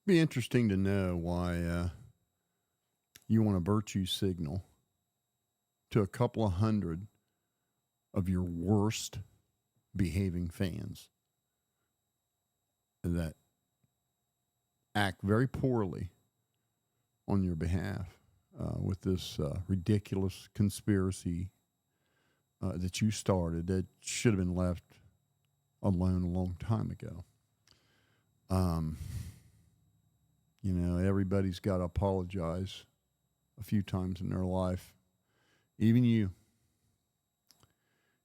Be interesting to know why you want a virtue signal to a couple of hundred of your worst behaving fans that act very poorly on your behalf with this ridiculous conspiracy that you started that should have been left alone a long time ago. You know, everybody's got to apologize a few times in their life. Even you,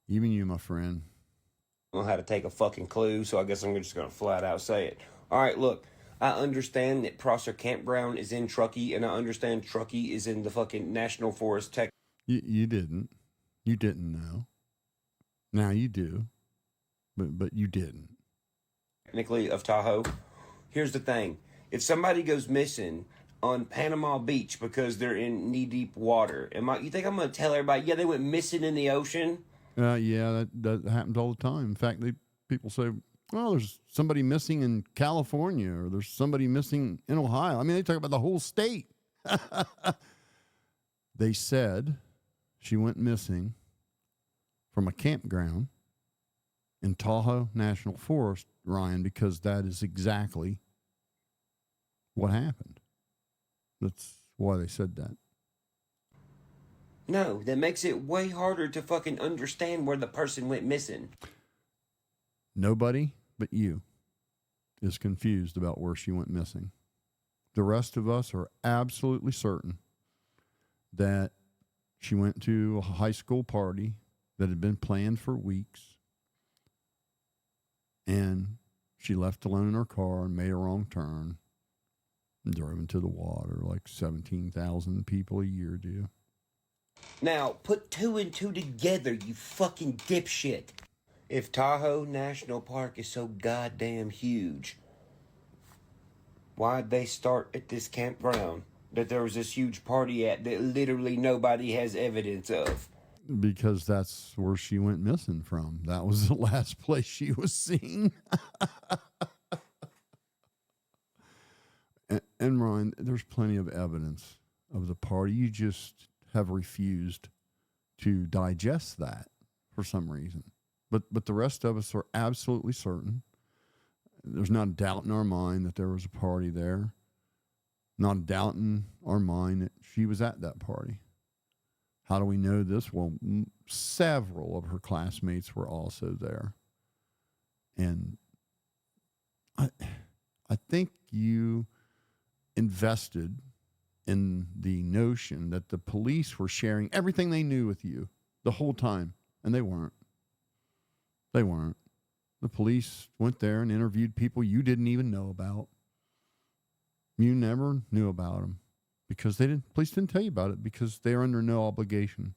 my friend. I don't know how to take a fucking clue, so I guess I'm just going to flat out say it. All right, look, I understand that Prosser Campground is in Truckee, and I understand Truckee is in the fucking National Forest, Texas. You didn't. You didn't know. Now you do, but you didn't. Technically, of Tahoe. Here's the thing. If somebody goes missing on Panama Beach because they're in knee-deep water, you think I'm going to tell everybody, yeah, they went missing in the ocean? Yeah, that happens all the time. In fact, people say, well, there's somebody missing in California or there's somebody missing in Ohio. I mean, they talk about the whole state. They said she went missing from a campground in Tahoe National Forest, Ryan, because that is exactly what happened. That's why they said that. No, that makes it way harder to fucking understand where the person went missing. Nobody but you is confused about where she went missing. The rest of us are absolutely certain that she went to a high school party that had been planned for weeks, and she left alone in her car and made a wrong turn and drove into the water like 17,000 people a year do. Now, put two and two together, you fucking dipshit. If Tahoe National Park is so goddamn huge, why'd they start at this campground that there was this huge party at that literally nobody has evidence of? Because that's where she went missing from. That was the last place she was seen. and Ryan, there's plenty of evidence of the party. You just have refused to digest that for some reason. But the rest of us are absolutely certain. There's not a doubt in our mind that there was a party there. Not a doubt in our mind that she was at that party. How do we know this? Well, several of her classmates were also there. And I think you invested in the notion that the police were sharing everything they knew with you the whole time, and they weren't. They weren't. The police went there and interviewed people you didn't even know about. You never knew about them because police didn't tell you about it because they're under no obligation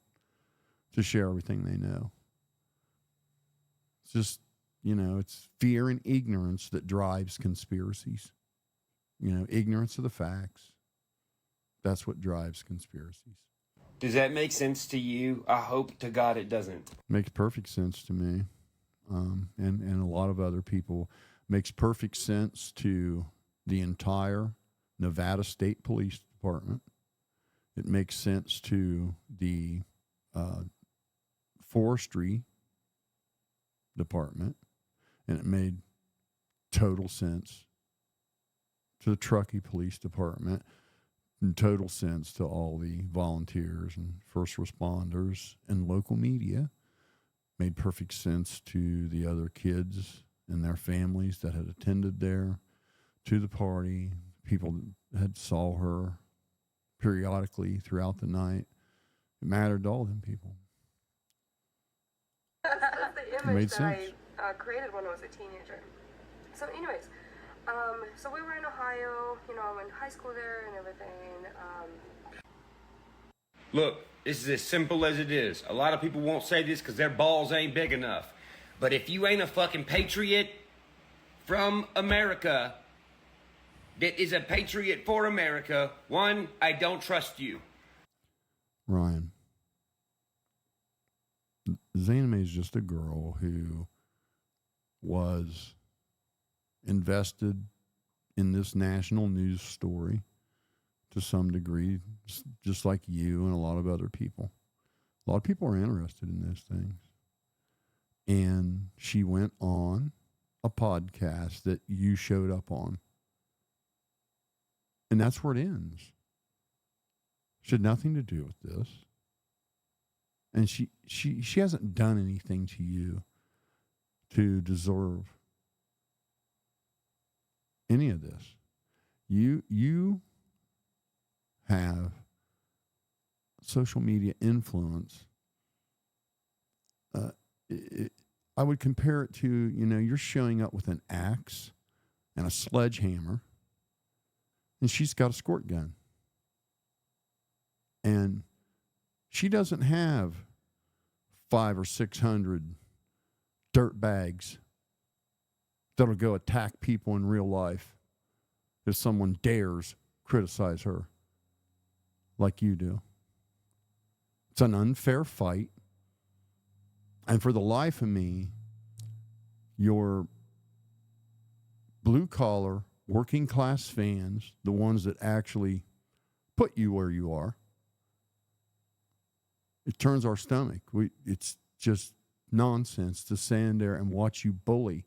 to share everything they know. It's just, it's fear and ignorance that drives conspiracies. Ignorance of the facts. That's what drives conspiracies. Does that make sense to you? I hope to God it doesn't. Makes perfect sense to me. And a lot of other people. Makes perfect sense to the entire Nevada State Police Department. It makes sense to the Forestry Department. And it made total sense to the Truckee Police Department. And total sense to all the volunteers and first responders and local media. Made perfect sense to the other kids and their families that had attended there, to the party, people that had saw her periodically throughout the night. It mattered to all them people. That's the image it made that sense. I created when I was a teenager. So anyways, so we were in Ohio, I went to high school there and everything. Look, this is as simple as it is. A lot of people won't say this because their balls ain't big enough. But if you ain't a fucking patriot from America that is a patriot for America, one, I don't trust you. Ryan, Zanime is just a girl who was invested in this national news story to some degree, just like you and a lot of other people. A lot of people are interested in those things. And she went on a podcast that you showed up on. And that's where it ends. She had nothing to do with this. And she hasn't done anything to you to deserve any of this. You have social media influence. I would compare it to, you're showing up with an axe and a sledgehammer, and she's got a squirt gun. And she doesn't have 500 or 600 dirt bags that'll go attack people in real life if someone dares criticize her like you do. It's an unfair fight. And for the life of me, your blue-collar, working-class fans, the ones that actually put you where you are, it turns our stomach. It's just nonsense to stand there and watch you bully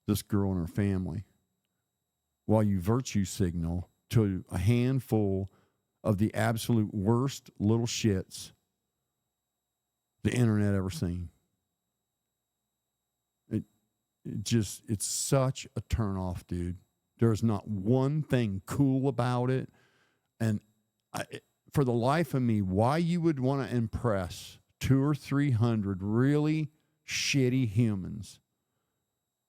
this girl and her family while you virtue signal to a handful of the absolute worst little shits the internet ever seen. It's such a turnoff, dude. There's not one thing cool about it. And for the life of me, why you would want to impress 200 or 300 really shitty humans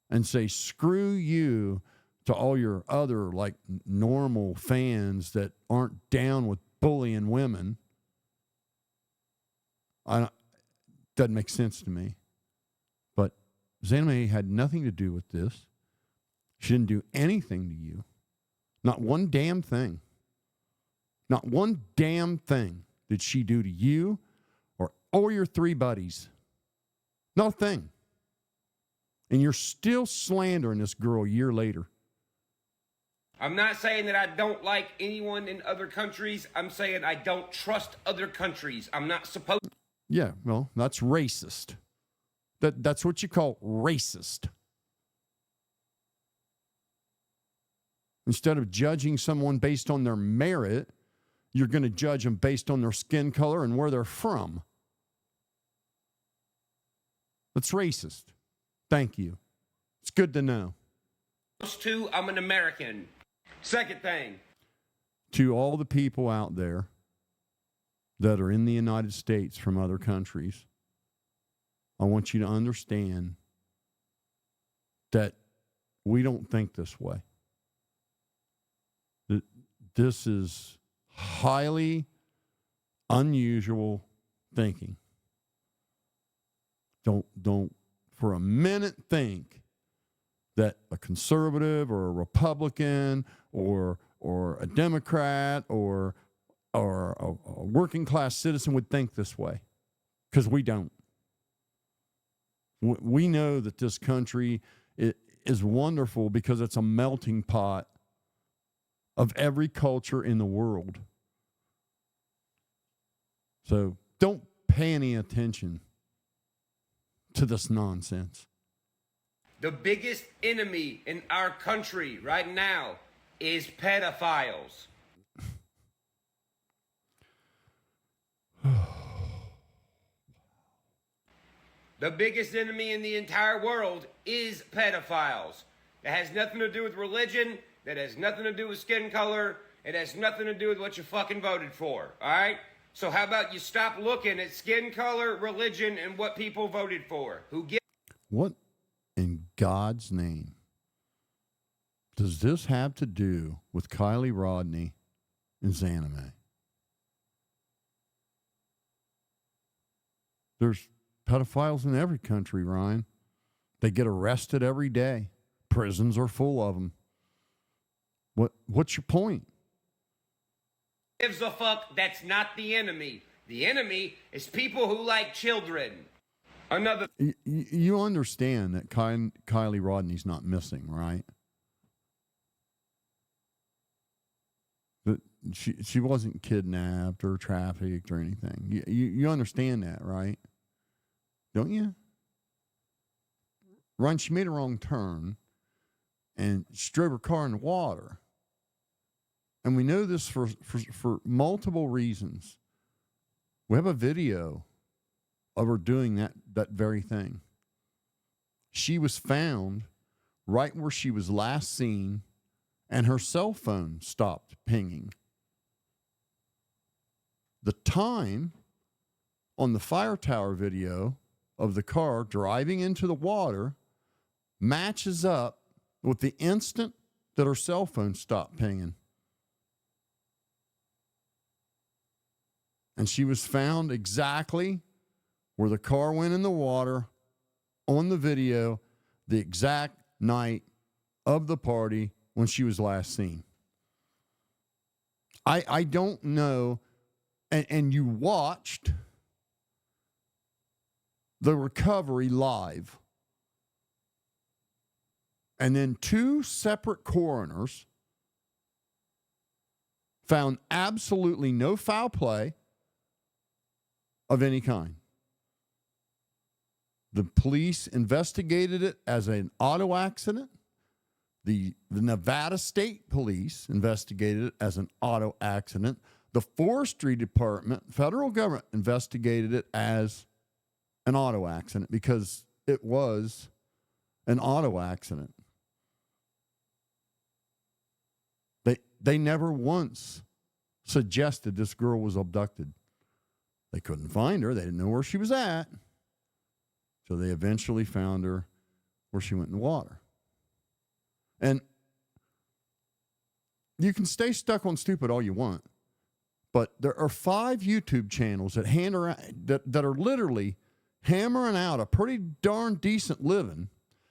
and say, screw you to all your other like normal fans that aren't down with bullying women. Doesn't make sense to me. But Zanime had nothing to do with this. She didn't do anything to you. Not one damn thing. Not one damn thing did she do to you or your three buddies. Not a thing. And you're still slandering this girl a year later. I'm not saying that I don't like anyone in other countries. I'm saying I don't trust other countries. I'm not supposed. Yeah, well, that's racist. That's what you call racist. Instead of judging someone based on their merit, you're going to judge them based on their skin color and where they're from. That's racist. Thank you. It's good to know. To, I'm an American. Second thing. To all the people out there that are in the United States from other countries, I want you to understand that we don't think this way. This is highly unusual thinking. Don't for a minute think that a conservative or a Republican or a Democrat or a working class citizen would think this way, because we don't. We know that this country is wonderful because it's a melting pot of every culture in the world. So don't pay any attention to this nonsense. The biggest enemy in our country right now is pedophiles. The biggest enemy in the entire world is pedophiles. That has nothing to do with religion. That has nothing to do with skin color. It has nothing to do with what you fucking voted for. All right? So how about you stop looking at skin color, religion, and what people voted for? What in God's name does this have to do with Kylie Rodney and Zanime? There's pedophiles in every country, Ryan. They get arrested every day. Prisons are full of them. What's your point? Gives a fuck? That's not the enemy. The enemy is people who like children. Another. You understand that Kylie Rodney's not missing, right? That she wasn't kidnapped or trafficked or anything. You understand that, right? Don't you? Ryan, she made a wrong turn and she drove her car in the water. And we know this for multiple reasons. We have a video of her doing that very thing. She was found right where she was last seen, and her cell phone stopped pinging. The time on the fire tower video of the car driving into the water matches up with the instant that her cell phone stopped pinging. And she was found exactly where the car went in the water on the video, the exact night of the party when she was last seen. I don't know. And you watched the recovery live. And then 2 separate coroners found absolutely no foul play of any kind. The police investigated it as an auto accident. The Nevada State Police investigated it as an auto accident. The Forestry Department, federal government, investigated it as an auto accident because it was an auto accident. They never once suggested this girl was abducted. They couldn't find her. They didn't know where she was at. So they eventually found her where she went in the water. And you can stay stuck on stupid all you want, but there are 5 YouTube channels that that are literally hammering out a pretty darn decent living,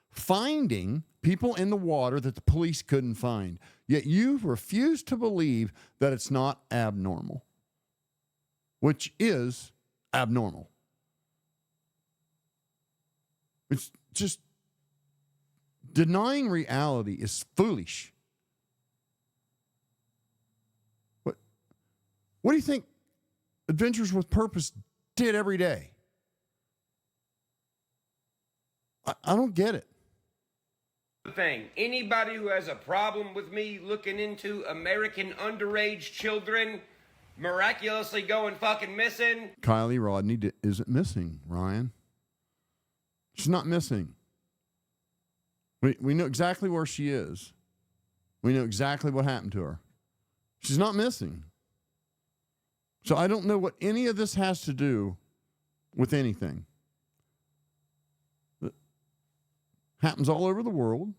finding people in the water that the police couldn't find. Yet you refuse to believe that it's not abnormal, which is abnormal. It's just denying reality is foolish. What do you think Adventures with Purpose did every day? I don't get it. Thing. Anybody who has a problem with me looking into American underage children miraculously going fucking missing. Kylie Rodney isn't missing, Ryan. She's not missing. We know exactly where she is. We know exactly what happened to her. She's not missing. So I don't know what any of this has to do with anything. It happens all over the world.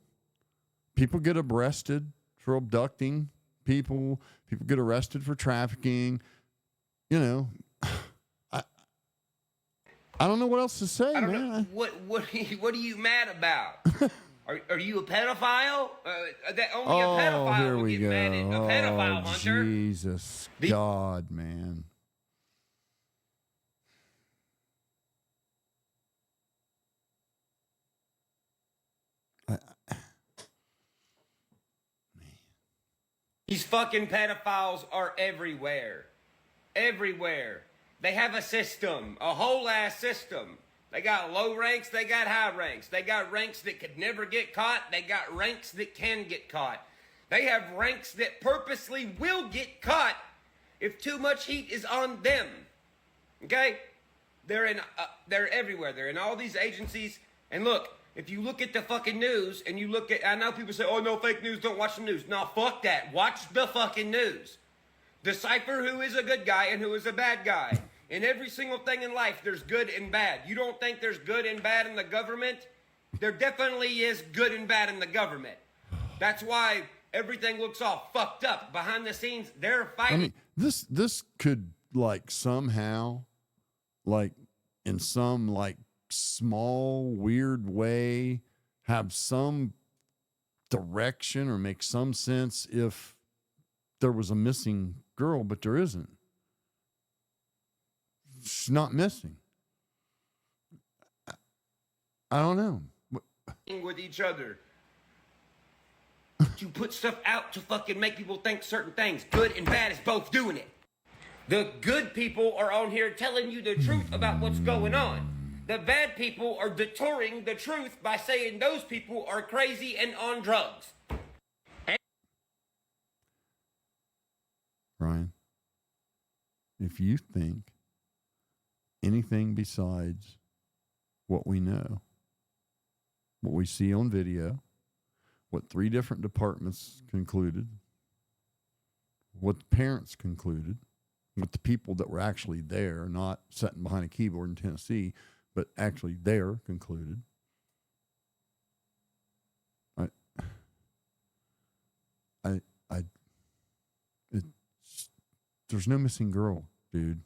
People get arrested for abducting people. People get arrested for trafficking. You know, I don't know what else to say, I don't man. know. What are you mad about? Are you a pedophile? That only a pedophile here would we get go. mad at a pedophile hunter. Jesus God, man. These fucking pedophiles are everywhere. Everywhere. They have a system, a whole ass system. They got low ranks, they got high ranks. They got ranks that could never get caught. They got ranks that can get caught. They have ranks that purposely will get caught if too much heat is on them. Okay? They're everywhere. They're in all these agencies. And look, if you look at the fucking news and you look at, I know people say, oh no, fake news, don't watch the news. No, fuck that. Watch the fucking news. Decipher who is a good guy and who is a bad guy. In every single thing in life, there's good and bad. You don't think there's good and bad in the government? There definitely is good and bad in the government. That's why everything looks all fucked up. Behind the scenes, they're fighting. I mean, this could like somehow, like in some like small weird way, have some direction or make some sense if there was a missing girl, but there isn't. She's not missing. I don't know. With each other. You put stuff out to fucking make people think certain things. Good and bad is both doing it. The good people are on here telling you the truth about what's going on. The bad people are detouring the truth by saying those people are crazy and on drugs. Ryan, if you think anything besides what we know, what we see on video, what 3 different departments concluded, what the parents concluded, what the people that were actually there, not sitting behind a keyboard in Tennessee, but actually there concluded, there's no missing girl, dude.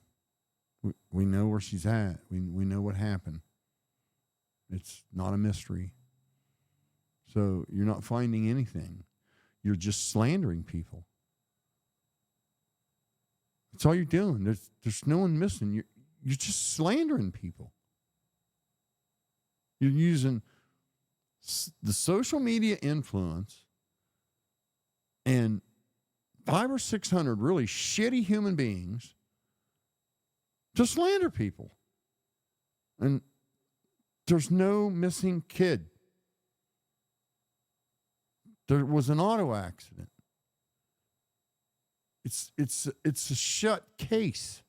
We know where she's at. We know what happened. It's not a mystery. So you're not finding anything. You're just slandering people. That's all you're doing. There's no one missing. You're just slandering people. You're using the social media influence and 500 or 600 really shitty human beings to slander people. And there's no missing kid. There was an auto accident. It's a shut case.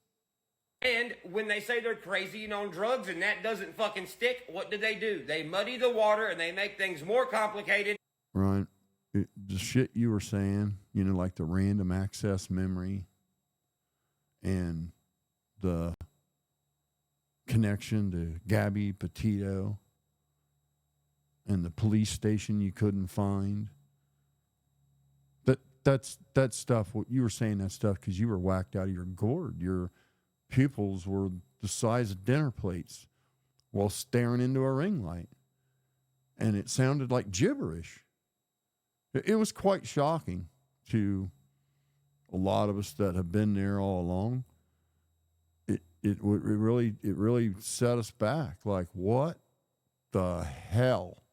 And when they say they're crazy and on drugs and that doesn't fucking stick, what do? They muddy the water and they make things more complicated. Right. The shit you were saying, like the random access memory and the connection to Gabby Petito and the police station you couldn't find. That stuff, what you were saying that stuff because you were whacked out of your gourd. Your pupils were the size of dinner plates while staring into a ring light. And it sounded like gibberish. It was quite shocking to a lot of us that have been there all along. It really set us back. Like, what the hell?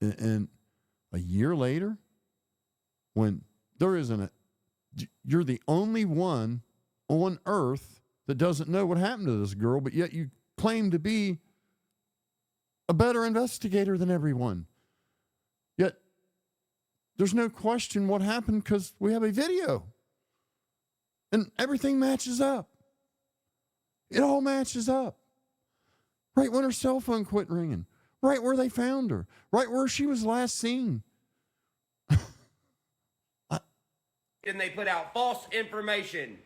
And a year later, when there isn't you're the only one on earth that doesn't know what happened to this girl, but yet you claim to be a better investigator than everyone. Yet there's no question what happened because we have a video. And everything matches up. It all matches up. Right when her cell phone quit ringing. Right where they found her. Right where she was last seen. And they put out false information,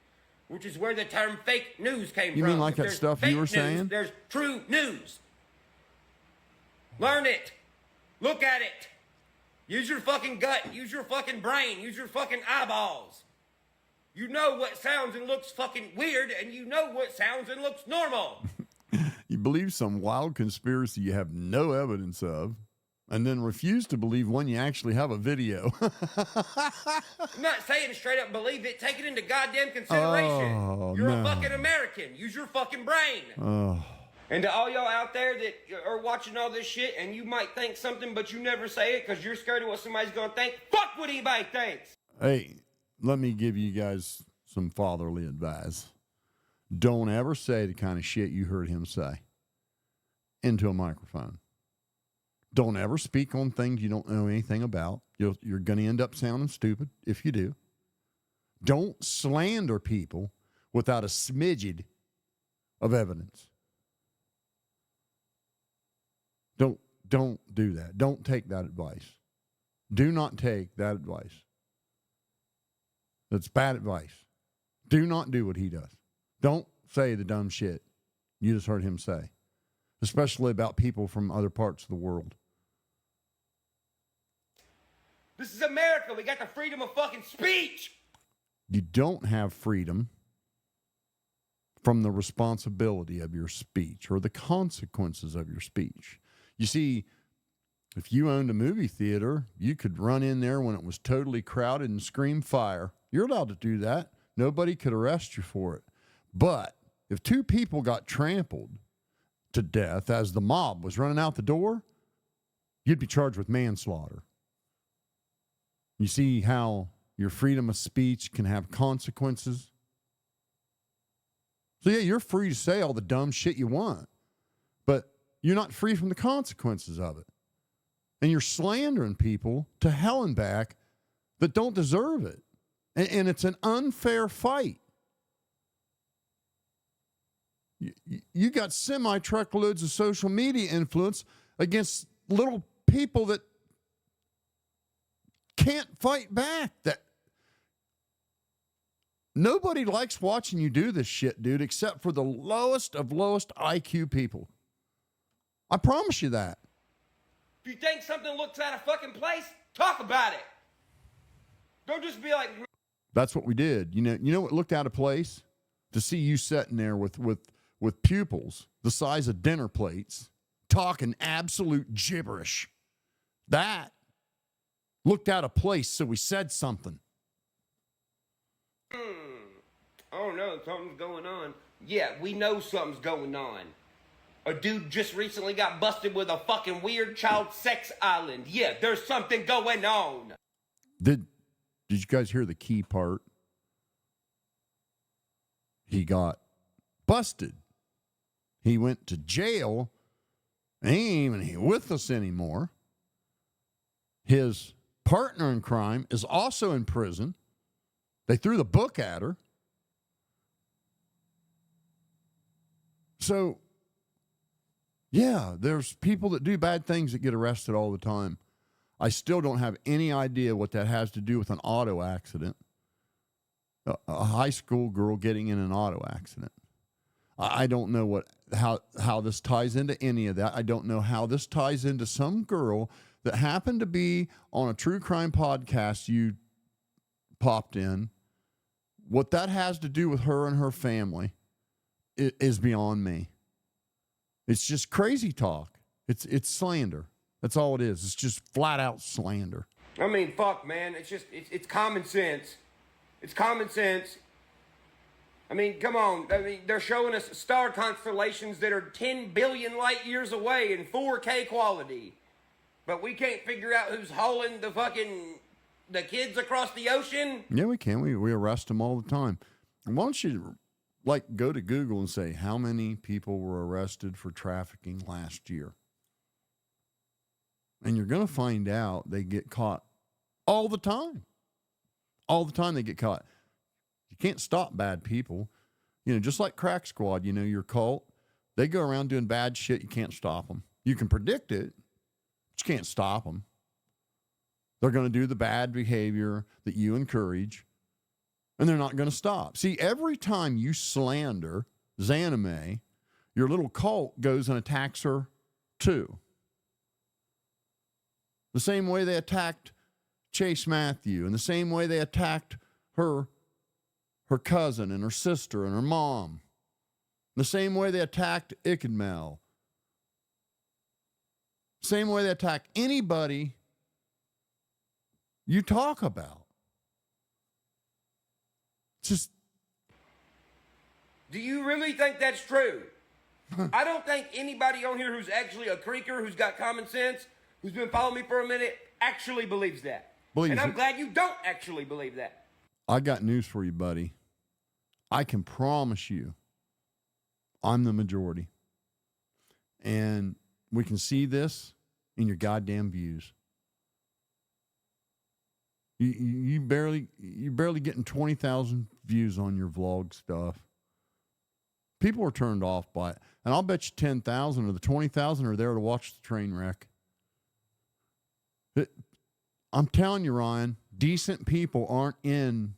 which is where the term fake news came from. You mean like If that there's stuff fake you were news, saying? There's true news. Learn it. Look at it. Use your fucking gut. Use your fucking brain. Use your fucking eyeballs. You know what sounds and looks fucking weird, and you know what sounds and looks normal. You believe some wild conspiracy you have no evidence of, and then refuse to believe one you actually have a video. I'm not saying straight up believe it. Take it into goddamn consideration. Oh, You're no. a fucking American. Use your fucking brain. Oh. And to all y'all out there that are watching all this shit and you might think something but you never say it because you're scared of what somebody's going to think, fuck what anybody thinks. Hey, let me give you guys some fatherly advice. Don't ever say the kind of shit you heard him say into a microphone. Don't ever speak on things you don't know anything about. You're going to end up sounding stupid if you do. Don't slander people without a smidgen of evidence. Don't do that. Don't take that advice. Do not take that advice. That's bad advice. Do not do what he does. Don't say the dumb shit you just heard him say, especially about people from other parts of the world. This is America. We got the freedom of fucking speech. You don't have freedom from the responsibility of your speech or the consequences of your speech. You see, if you owned a movie theater, you could run in there when it was totally crowded and scream fire. You're allowed to do that. Nobody could arrest you for it. But if 2 people got trampled to death as the mob was running out the door, you'd be charged with manslaughter. You see how your freedom of speech can have consequences? So, yeah, you're free to say all the dumb shit you want, but you're not free from the consequences of it. And you're slandering people to hell and back that don't deserve it. And it's an unfair fight. You got semi-truckloads of social media influence against little people that can't fight back. That nobody likes watching you do this shit, dude, except for the lowest of lowest IQ people. I promise you that. If you think something looks out of fucking place, talk about it. Don't just be like... That's what we did. You know what looked out of place? To see you sitting there with pupils the size of dinner plates, talking absolute gibberish. That looked out of place, so we said something. Oh no, something's going on. Yeah, we know something's going on. A dude just recently got busted with a fucking weird child sex island. Yeah, there's something going on. Did you guys hear the key part? He got busted. He went to jail. He ain't even with us anymore. His partner in crime is also in prison. They threw the book at her. So, yeah, there's people that do bad things that get arrested all the time. I still don't have any idea what that has to do with an auto accident. A high school girl getting in an auto accident. I don't know how this ties into any of that. I don't know how this ties into some girl that happened to be on a true crime podcast you popped in. What that has to do with her and her family is beyond me. It's just crazy talk. It's slander. That's all it is. It's just flat out slander. I mean, fuck, man. It's common sense. It's common sense. I mean, come on. I mean, they're showing us star constellations that are 10 billion light years away in 4K quality. But we can't figure out who's hauling the kids across the ocean? Yeah, we can. We arrest them all the time. Why don't you, go to Google and say, how many people were arrested for trafficking last year? And you're going to find out they get caught all the time. All the time they get caught. You can't stop bad people. Just like Crack Squad, your cult, they go around doing bad shit. You can't stop them. You can predict it, but you can't stop them. They're going to do the bad behavior that you encourage, and they're not going to stop. See, every time you slander Zanime, your little cult goes and attacks her too. The same way they attacked Chase Matthew, and the same way they attacked her cousin and her sister and her mom. The same way they attacked Ikadmel. Same way they attack anybody you talk about. Just. Do you really think that's true? I don't think anybody on here who's actually a creaker, who's got common sense, who's been following me for a minute, actually believes that. And I'm glad you don't actually believe that. I got news for you, buddy. I can promise you I'm the majority. And we can see this in your goddamn views. You barely getting 20,000 views on your vlog stuff. People are turned off by it. And I'll bet you 10,000 or the 20,000 are there to watch the train wreck. I'm telling you, Ryan, decent people aren't in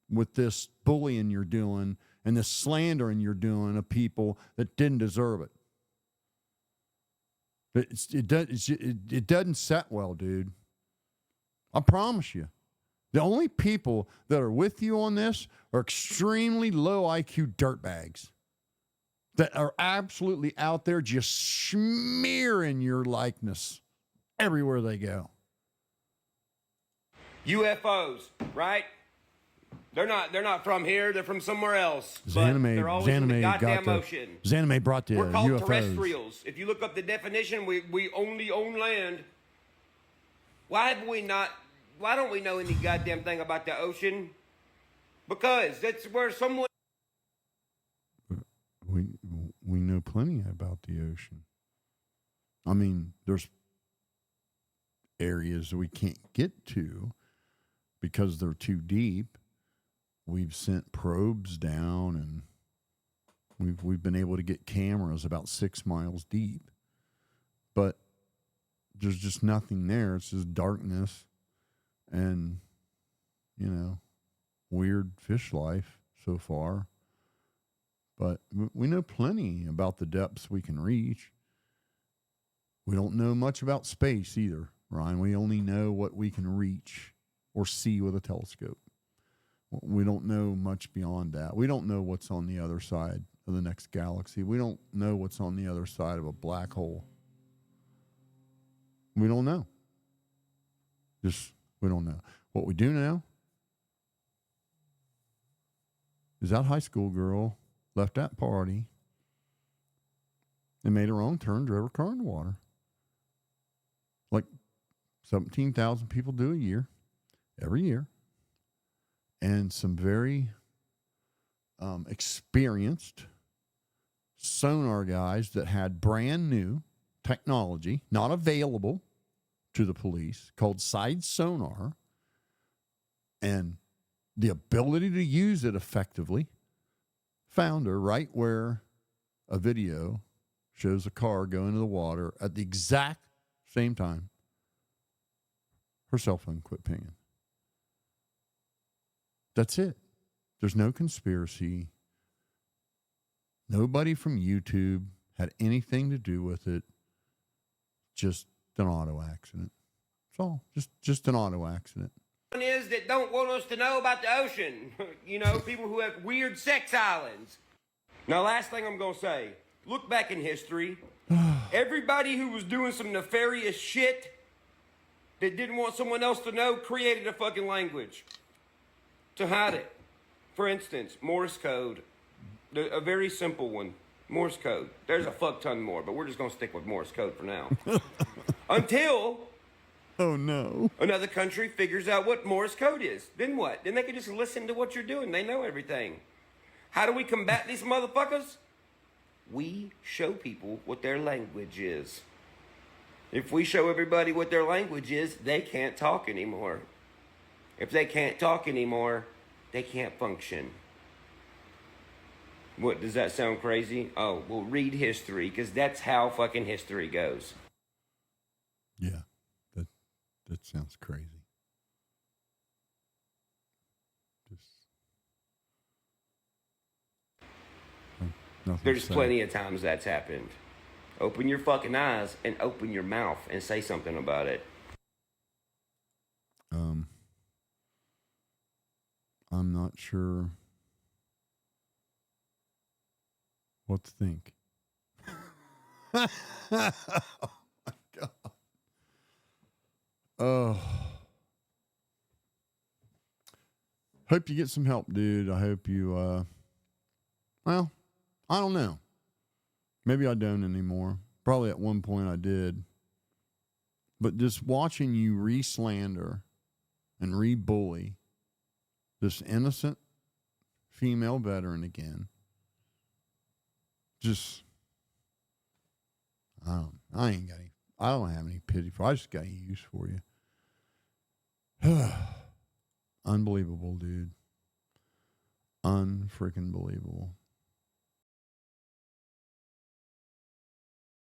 with this bullying you're doing and this slandering you're doing of people that didn't deserve it. It doesn't set well, dude. I promise you. The only people that are with you on this are extremely low IQ dirtbags that are absolutely out there just smearing your likeness everywhere they go. UFOs, right? They're not from here. They're from somewhere else. But they're always in the goddamn ocean. Zanime brought the We're called UFOs. terrestrials. If you look up the definition, we only own land. Why don't we know any goddamn thing about the ocean? Because that's where someone... We know plenty about the ocean. I mean, there's areas that we can't get to because they're too deep. We've sent probes down, and we've been able to get cameras about 6 miles deep. But there's just nothing there. It's just darkness and, weird fish life so far. But we know plenty about the depths we can reach. We don't know much about space either, Ryan. We only know what we can reach or see with a telescope. We don't know much beyond that. We don't know what's on the other side of the next galaxy. We don't know what's on the other side of a black hole. We don't know. We don't know. What we do know is that high school girl left that party and made a wrong turn, drove her car in the water. Like 17,000 people do every year. And some very experienced sonar guys that had brand new technology, not available to the police, called side sonar, and the ability to use it effectively, found her right where a video shows a car go into the water at the exact same time her cell phone quit pinging. That's it. There's no conspiracy. Nobody from YouTube had anything to do with it. Just an auto accident. That's all. Just an auto accident. Is that don't want us to know about the ocean. People who have weird sex islands. Now, last thing I'm going to say. Look back in history. Everybody who was doing some nefarious shit that didn't want someone else to know created a fucking language to hide it. For instance, Morse code. A very simple one. Morse code. There's a fuck ton more, but we're just going to stick with Morse code for now. Until... Oh, no. Another country figures out what Morse code is. Then what? Then they can just listen to what you're doing. They know everything. How do we combat these motherfuckers? We show people what their language is. If we show everybody what their language is, they can't talk anymore. If they can't talk anymore, they can't function. What, does that sound crazy? Oh, well, read history, because that's how fucking history goes. Yeah, that sounds crazy. There's plenty of times that's happened. Open your fucking eyes and open your mouth and say something about it. I'm not sure what to think. Oh my God. Oh. Hope you get some help, dude. I hope you, well, I don't know. Maybe I don't anymore. Probably at one point I did. But just watching you re-slander and re-bully this innocent female veteran again, just, I don't have any pity for. I just got any use for you. Unbelievable, dude. Unfreaking believable.